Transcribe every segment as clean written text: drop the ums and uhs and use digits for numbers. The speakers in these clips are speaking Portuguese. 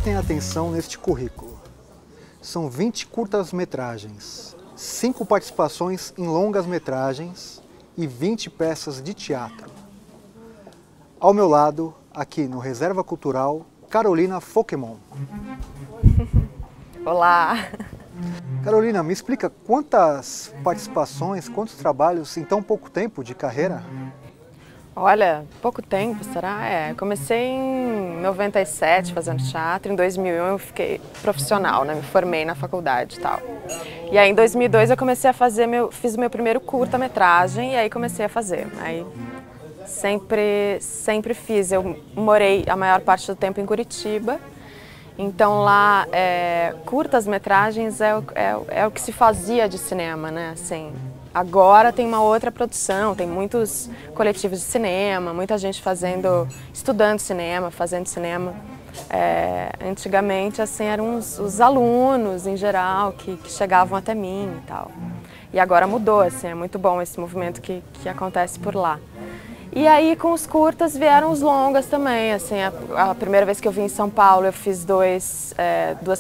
Prestem atenção neste currículo. São 20 curtas-metragens, 5 participações em longas-metragens e 20 peças de teatro. Ao meu lado, aqui no Reserva Cultural, Carolina Foquemon. Olá! Carolina, me explica quantas participações, quantos trabalhos em tão pouco tempo de carreira? Olha, pouco tempo, será? Comecei em 97 fazendo teatro, em 2001 eu fiquei profissional, né? Me formei na faculdade e tal. E aí em 2002 eu comecei a fazer, fiz o meu primeiro curta-metragem e aí comecei a fazer. Aí sempre fiz, eu morei a maior parte do tempo em Curitiba, então lá curtas-metragens é o que se fazia de cinema, né? Assim, agora tem uma outra produção, tem muitos coletivos de cinema, muita gente estudando cinema, fazendo cinema. Antigamente, assim, eram os alunos, em geral, que chegavam até mim e tal. E agora mudou, assim, é muito bom esse movimento que acontece por lá. E aí, com os curtas, vieram os longas também, assim, a primeira vez que eu vim em São Paulo, eu fiz duas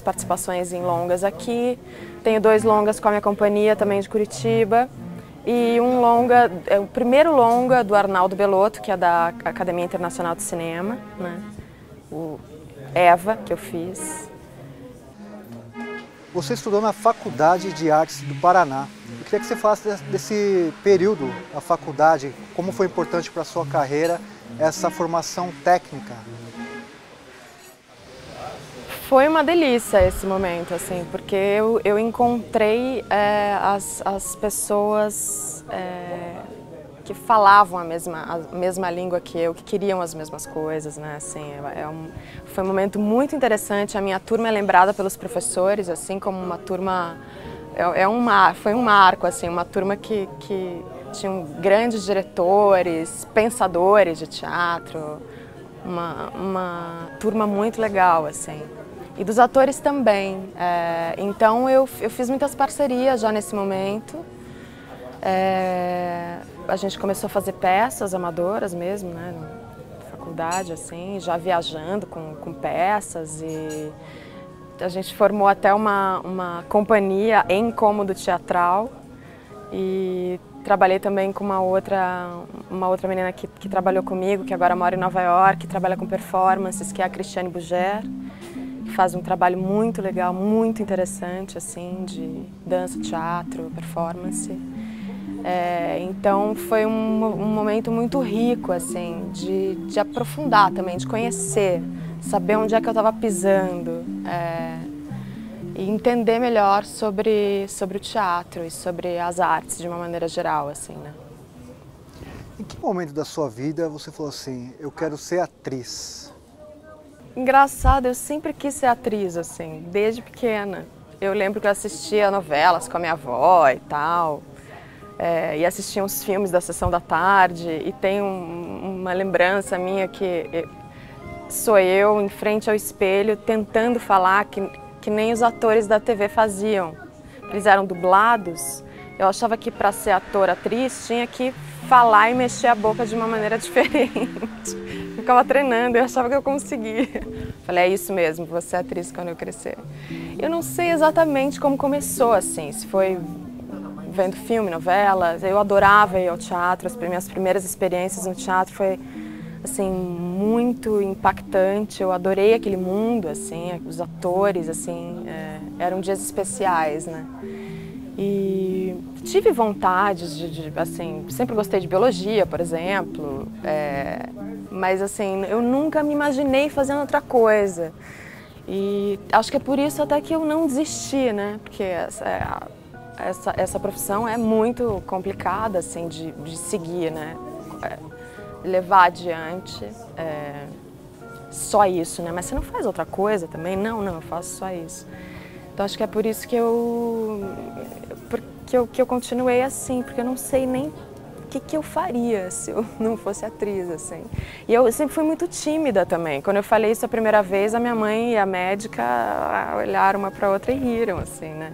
participações em longas aqui, tenho 2 longas com a minha companhia, também de Curitiba, e um longa, o primeiro longa do Arnaldo Belotto, que é da Academia Internacional de Cinema, né? O Eva, que eu fiz. Você estudou na Faculdade de Artes do Paraná. Eu queria que você falasse desse período na faculdade, como foi importante para a sua carreira essa formação técnica. Foi uma delícia esse momento, assim, porque eu encontrei as pessoas que falavam a mesma língua que eu, que queriam as mesmas coisas, né? Assim, foi um momento muito interessante. A minha turma é lembrada pelos professores, assim, como uma turma... foi um marco, assim, uma turma que tinham grandes diretores, pensadores de teatro, uma turma muito legal, assim. E dos atores também. Então eu fiz muitas parcerias já nesse momento. A gente começou a fazer peças amadoras mesmo, né, na faculdade, assim, já viajando com peças, e a gente formou até uma companhia em Cômodo Teatral, e trabalhei também com uma outra menina que trabalhou comigo, que agora mora em Nova York, que trabalha com performances, que é a Cristiane Buger, que faz um trabalho muito legal, muito interessante, assim, de dança, teatro, performance. Então foi um momento muito rico, assim, de aprofundar também, de conhecer, saber onde é que eu estava pisando, e entender melhor sobre o teatro e sobre as artes de uma maneira geral, assim, né? Em que momento da sua vida você falou assim, eu quero ser atriz? Engraçado, eu sempre quis ser atriz, assim, desde pequena. Eu lembro que eu assistia novelas com a minha avó e tal. E assistia uns filmes da Sessão da Tarde, e tem uma lembrança minha que sou eu em frente ao espelho tentando falar que nem os atores da TV faziam. Eles eram dublados, eu achava que para ser ator, atriz, tinha que falar e mexer a boca de uma maneira diferente. Ficava treinando, eu achava que eu conseguia. Falei, é isso mesmo, vou ser atriz quando eu crescer. Eu não sei exatamente como começou, assim, se foi vendo filme, novelas. Eu adorava ir ao teatro, as minhas primeiras experiências no teatro foi, assim, muito impactante. Eu adorei aquele mundo, assim, os atores, assim, eram dias especiais, né? E tive vontade assim, sempre gostei de biologia, por exemplo, mas, assim, eu nunca me imaginei fazendo outra coisa. E acho que é por isso até que eu não desisti, né? Porque essa profissão é muito complicada, assim, de seguir, né? Levar adiante só isso, né? Mas você não faz outra coisa também? Não, eu faço só isso. Então acho que é por isso que eu continuei assim, porque eu não sei nem o que eu faria se eu não fosse atriz, assim. E eu sempre fui muito tímida também. Quando eu falei isso a primeira vez, a minha mãe e a médica olharam uma para a outra e riram, assim, né?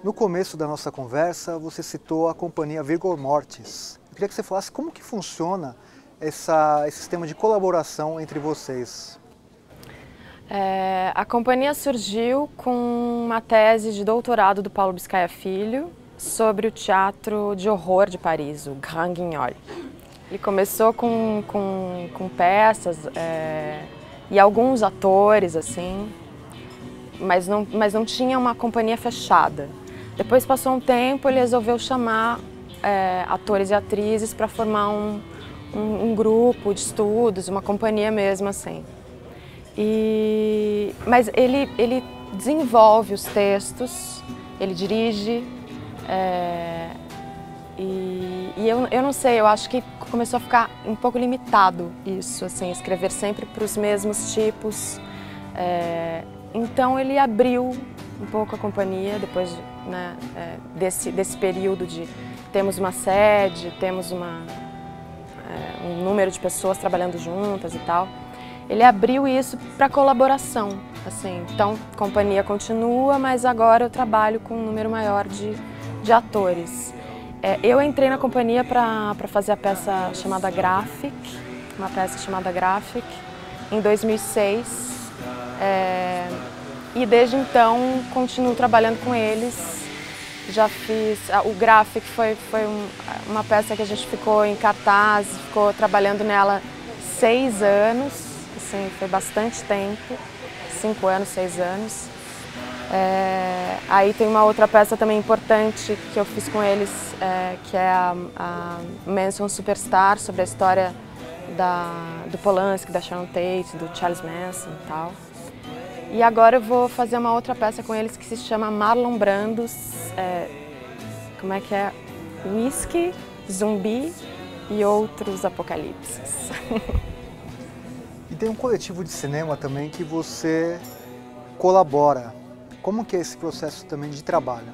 No começo da nossa conversa, você citou a companhia Vigor Mortis. Eu queria que você falasse como que funciona esse sistema de colaboração entre vocês. A companhia surgiu com uma tese de doutorado do Paulo Biscaia Filho sobre o teatro de horror de Paris, o Grand Guignol. Ele começou com peças e alguns atores, assim, mas não tinha uma companhia fechada. Depois passou um tempo, ele resolveu chamar atores e atrizes para formar um grupo de estudos, uma companhia mesmo, assim. Mas ele desenvolve os textos, ele dirige, e eu não sei, eu acho que começou a ficar um pouco limitado isso, assim, escrever sempre para os mesmos tipos. Então ele abriu um pouco a companhia depois, né, desse período de temos uma sede, temos um número de pessoas trabalhando juntas e tal. Ele abriu isso para colaboração, assim. Então a companhia continua, mas agora eu trabalho com um número maior de atores. Eu entrei na companhia para fazer a peça chamada Graphic, uma peça chamada Graphic, em 2006. E desde então continuo trabalhando com eles. Já fiz... O Graphic foi uma peça que a gente ficou em cartaz, ficou trabalhando nela 6 anos, assim, foi bastante tempo, 5 anos, 6 anos. Aí tem uma outra peça também importante que eu fiz com eles, que é a Manson Superstar, sobre a história do Polanski, da Sharon Tate, do Charles Manson e tal. E agora eu vou fazer uma outra peça com eles que se chama Marlon Brando's, como é que é? Whisky, Zumbi e Outros Apocalipses. E tem um coletivo de cinema também que você colabora. Como que é esse processo também de trabalho?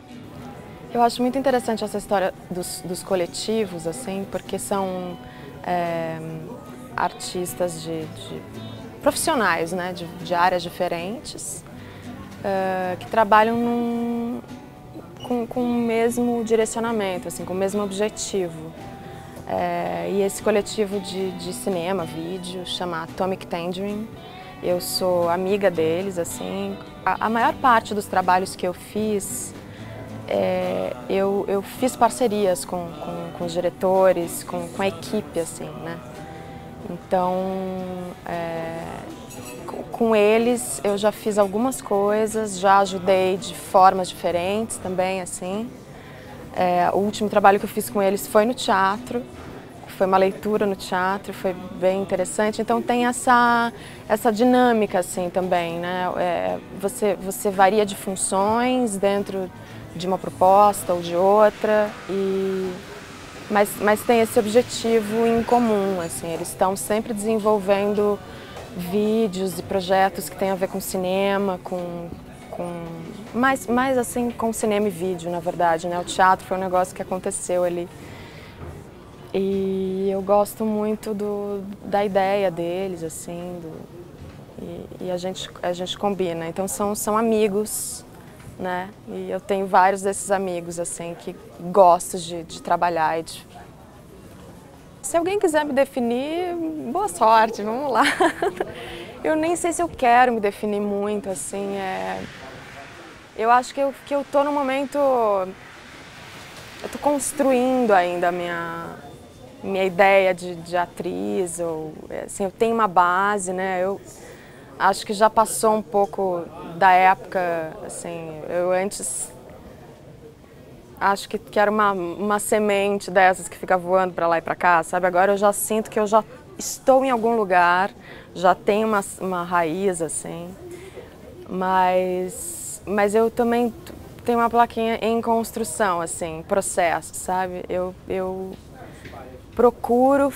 Eu acho muito interessante essa história dos coletivos, assim, porque são artistas profissionais, né, de áreas diferentes, que trabalham com o mesmo direcionamento, assim, com o mesmo objetivo. E esse coletivo de cinema, vídeo, chama Atomic Tangerine. Eu sou amiga deles, assim. A maior parte dos trabalhos que eu fiz, eu fiz parcerias com os diretores, com a equipe, assim, né? Então, com eles eu já fiz algumas coisas, já ajudei de formas diferentes também, assim. O último trabalho que eu fiz com eles foi no teatro, foi uma leitura no teatro, foi bem interessante. Então tem essa dinâmica, assim, também, né? Você varia de funções dentro de uma proposta ou de outra, mas tem esse objetivo em comum, assim. Eles estão sempre desenvolvendo vídeos e projetos que têm a ver com cinema, mais assim com cinema e vídeo, na verdade, né? O teatro foi um negócio que aconteceu ali. E eu gosto muito da ideia deles, assim, e a gente combina. Então são amigos, né? E eu tenho vários desses amigos, assim, que gosto de trabalhar. Se alguém quiser me definir, boa sorte, vamos lá. Eu nem sei se eu quero me definir muito, assim. Eu acho que eu tô num momento... Eu tô construindo ainda a minha ideia de atriz, assim, eu tenho uma base, né? Eu acho que já passou um pouco da época, assim, eu antes acho que era uma semente dessas que fica voando para lá e para cá, sabe? Agora eu já sinto que eu já estou em algum lugar, já tenho uma raiz, assim, mas eu também tenho uma plaquinha em construção, assim, processo, sabe? Eu procuro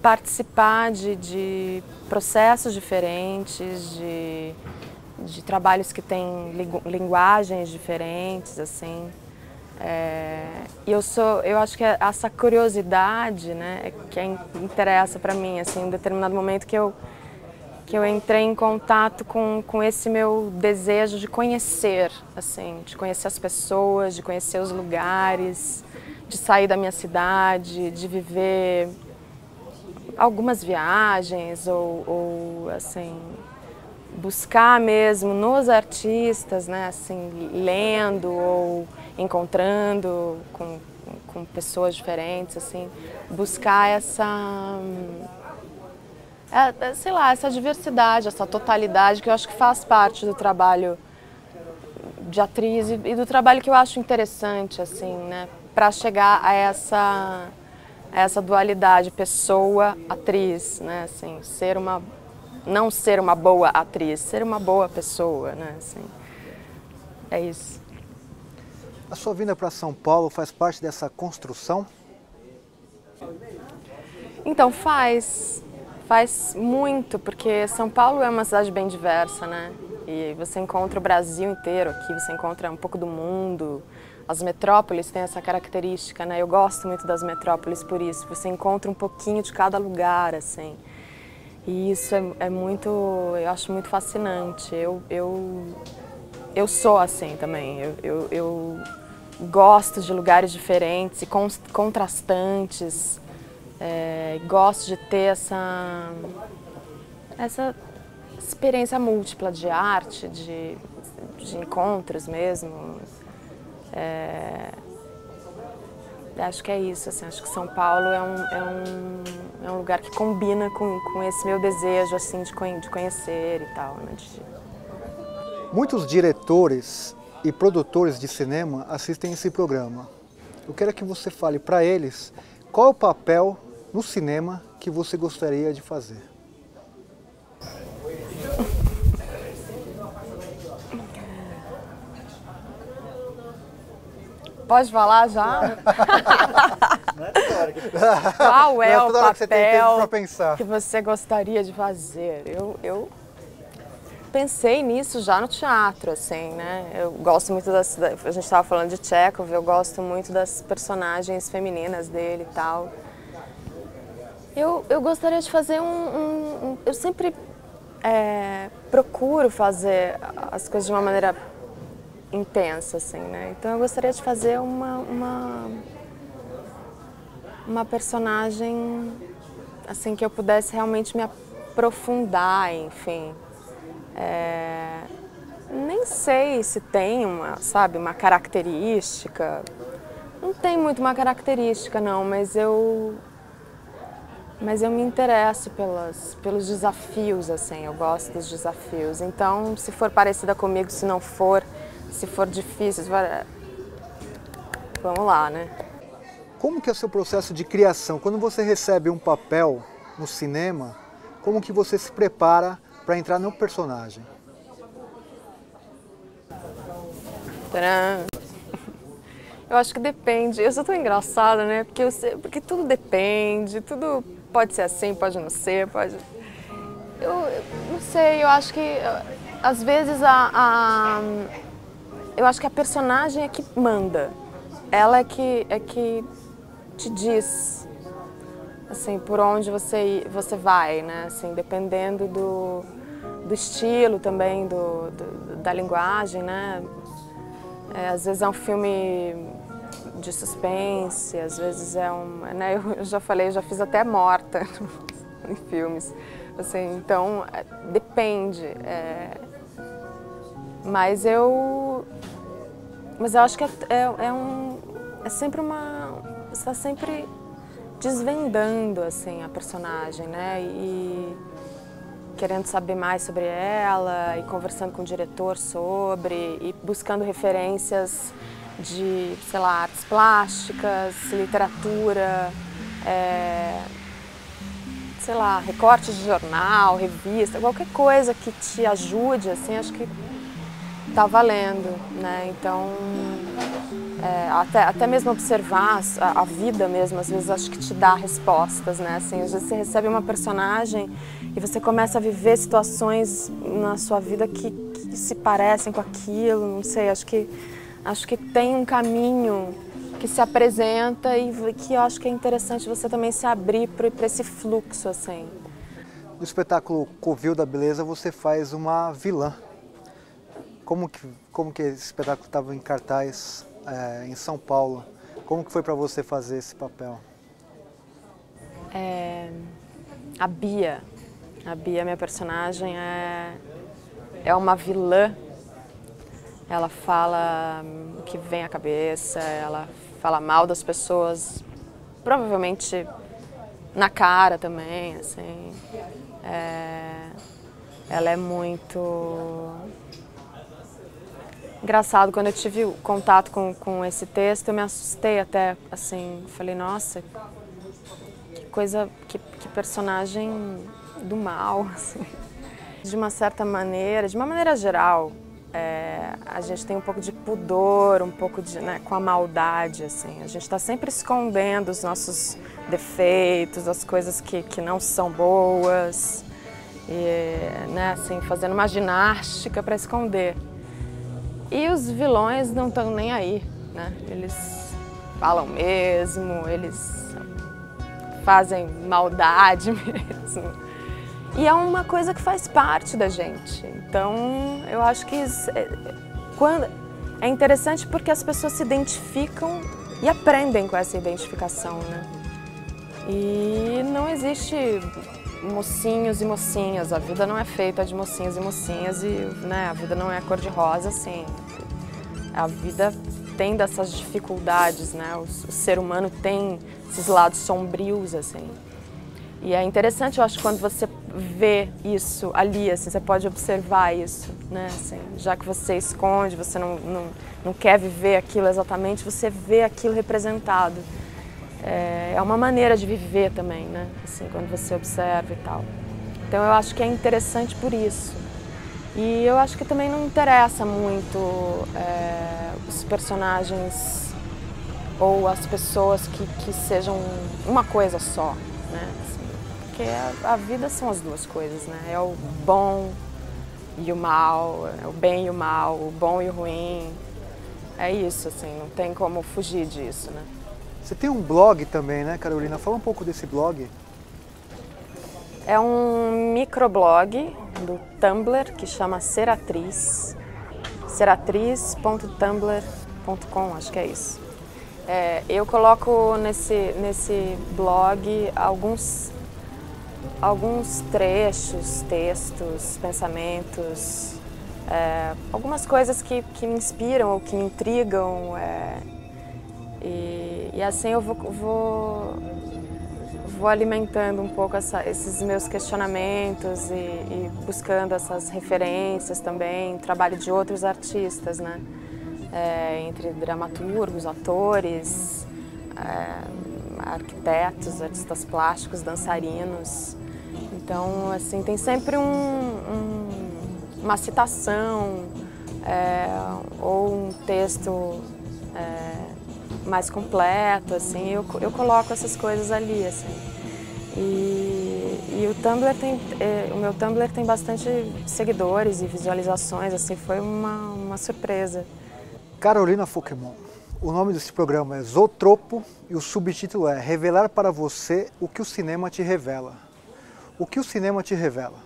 participar de processos diferentes, de trabalhos que têm linguagens diferentes, assim. E eu acho que essa curiosidade, né, que interessa para mim, assim, em um determinado momento que eu entrei em contato com esse meu desejo de conhecer, assim, de conhecer as pessoas, de conhecer os lugares, de sair da minha cidade, de viver algumas viagens ou assim, buscar mesmo nos artistas, né, assim, lendo ou encontrando com pessoas diferentes, assim, buscar essa, sei lá, essa diversidade, essa totalidade que eu acho que faz parte do trabalho de atriz e do trabalho que eu acho interessante, assim, né, para chegar a essa dualidade pessoa-atriz, né, assim, não ser uma boa atriz, ser uma boa pessoa, né, assim, é isso. A sua vinda para São Paulo faz parte dessa construção? Então faz muito, porque São Paulo é uma cidade bem diversa, né, e você encontra o Brasil inteiro aqui, você encontra um pouco do mundo. As metrópoles têm essa característica, né? Eu gosto muito das metrópoles por isso. Você encontra um pouquinho de cada lugar, assim. E isso é muito, eu acho muito fascinante. Eu sou assim também. Eu gosto de lugares diferentes e contrastantes. Gosto de ter essa experiência múltipla de arte, de encontros mesmo. Acho que é isso, assim, acho que São Paulo é um lugar que combina com esse meu desejo assim, de conhecer e tal. Né? Muitos diretores e produtores de cinema assistem esse programa. Eu quero que você fale para eles qual é o papel no cinema que você gostaria de fazer. Pode falar já? Qual é o papel que você gostaria de fazer? Eu pensei nisso já no teatro, assim, né? Eu gosto muito a gente estava falando de Tchekhov, eu gosto muito das personagens femininas dele e tal. Eu gostaria de fazer eu sempre procuro fazer as coisas de uma maneira intensa, assim, né? Então eu gostaria de fazer uma personagem, assim, que eu pudesse realmente me aprofundar, enfim. Nem sei se tem uma característica. Não tem muito uma característica, não, mas eu me interesso pelos desafios, assim, eu gosto dos desafios. Então, se for parecida comigo, se não for, se for difícil, vamos lá, né? Como que é o seu processo de criação? Quando você recebe um papel no cinema, como que você se prepara para entrar no personagem? Tcharam! Eu acho que depende. Eu sou tão engraçada, né? Porque tudo depende, tudo pode ser assim, pode não ser, pode... Eu não sei, eu acho que às vezes eu acho que a personagem é que manda. Ela é que te diz, assim, por onde você vai, né? Assim, dependendo do estilo também, da linguagem, né? Às vezes é um filme de suspense, às vezes né? Eu já falei, eu já fiz até morta em filmes, assim, então depende. Mas eu acho que é sempre você está sempre desvendando, assim, a personagem, né? E querendo saber mais sobre ela e conversando com o diretor e buscando referências de, sei lá, artes plásticas, literatura, sei lá, recortes de jornal, revista, qualquer coisa que te ajude, assim, acho que tá valendo, né? Então, até mesmo observar a vida mesmo, às vezes acho que te dá respostas, né? Assim, às vezes você recebe uma personagem e você começa a viver situações na sua vida que se parecem com aquilo, não sei, acho que tem um caminho que se apresenta e que eu acho que é interessante você também se abrir para esse fluxo, assim. No espetáculo Covil da Beleza você faz uma vilã. Como que esse espetáculo estava em cartaz em São Paulo? Como que foi para você fazer esse papel? A Bia, minha personagem, é uma vilã. Ela fala o que vem à cabeça, ela fala mal das pessoas, provavelmente na cara também, assim. Ela é muito... Engraçado, quando eu tive contato com esse texto, eu me assustei até, assim, falei, nossa, que coisa, que personagem do mal, assim. De uma certa maneira, de uma maneira geral, a gente tem um pouco de pudor, um pouco de, né, com a maldade, assim. A gente está sempre escondendo os nossos defeitos, as coisas que não são boas, e, né, assim, fazendo uma ginástica para esconder. E os vilões não estão nem aí, né? Eles falam mesmo, eles fazem maldade mesmo. E é uma coisa que faz parte da gente. Então, eu acho que é interessante porque as pessoas se identificam e aprendem com essa identificação, né? E não existe mocinhos e mocinhas, a vida não é feita de mocinhos e mocinhas e, né, a vida não é cor-de-rosa, assim. A vida tem dessas dificuldades, né? O ser humano tem esses lados sombrios, assim. E é interessante, eu acho, quando você vê isso ali, assim, você pode observar isso, né? Assim, já que você esconde, você não quer viver aquilo exatamente, você vê aquilo representado. É uma maneira de viver também, né? Assim, quando você observa e tal. Então eu acho que é interessante por isso. E eu acho que também não interessa muito os personagens ou as pessoas que sejam uma coisa só, né? Assim, porque a vida são as duas coisas, né? É o bom e o mal, é o bem e o mal, o bom e o ruim. É isso, assim, não tem como fugir disso, né? Você tem um blog também, né, Carolina? Fala um pouco desse blog. É um microblog do Tumblr que chama Seratriz, seratriz.tumblr.com, acho que é isso. Eu coloco nesse blog alguns trechos, textos, pensamentos, algumas coisas que me inspiram ou que me intrigam. E assim eu vou alimentando um pouco esses meus questionamentos e buscando essas referências também, trabalho de outros artistas, né? Entre dramaturgos, atores, arquitetos, artistas plásticos, dançarinos. Então, assim, tem sempre uma citação ou um texto mais completo, assim, eu coloco essas coisas ali, assim. E o meu Tumblr tem bastante seguidores e visualizações, assim, foi uma surpresa. Carolina Foquemon. O nome desse programa é Zotropo e o subtítulo é Revelar para você o que o cinema te revela. O que o cinema te revela?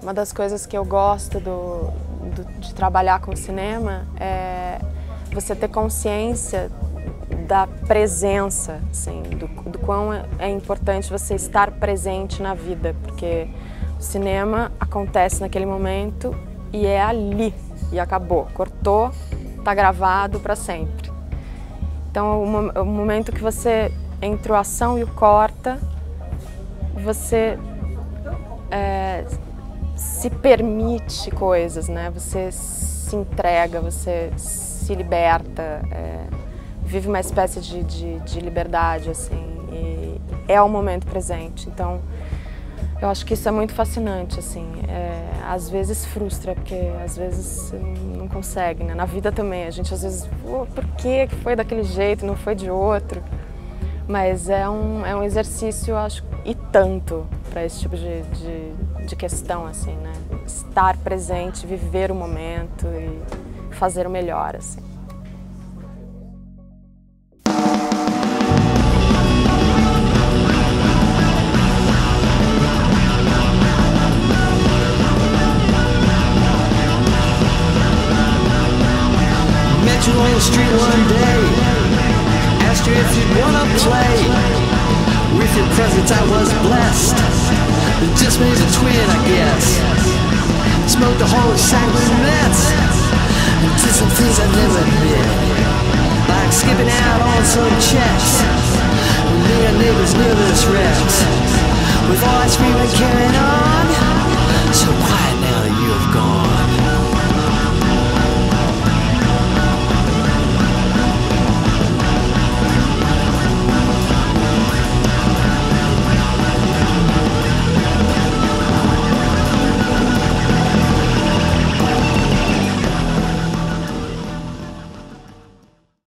Uma das coisas que eu gosto de trabalhar com o cinema é você ter consciência da presença, assim, do quão é importante você estar presente na vida, porque o cinema acontece naquele momento e é ali, e acabou, cortou, tá gravado para sempre. Então, o momento que você, entre o ação e o corta, você se permite coisas, né? Você se entrega, você se liberta, vive uma espécie de liberdade, assim, e é o momento presente. Então, eu acho que isso é muito fascinante, assim. Às vezes frustra, porque às vezes não consegue, né? Na vida também, a gente às vezes, por que foi daquele jeito, não foi de outro? Mas é um exercício, eu acho, e tanto para esse tipo de questão, assim, né? Estar presente, viver o momento e fazer o melhor, assim. Met you on the street one day, asked you if you'd wanna play With your presence I was blessed. Just made a twin, I guess. Smoked the whole sack with meth. And did some things I never did, like skipping out on some checks. And made our neighbors nervous wrecks. With all that screaming carrying on, so quiet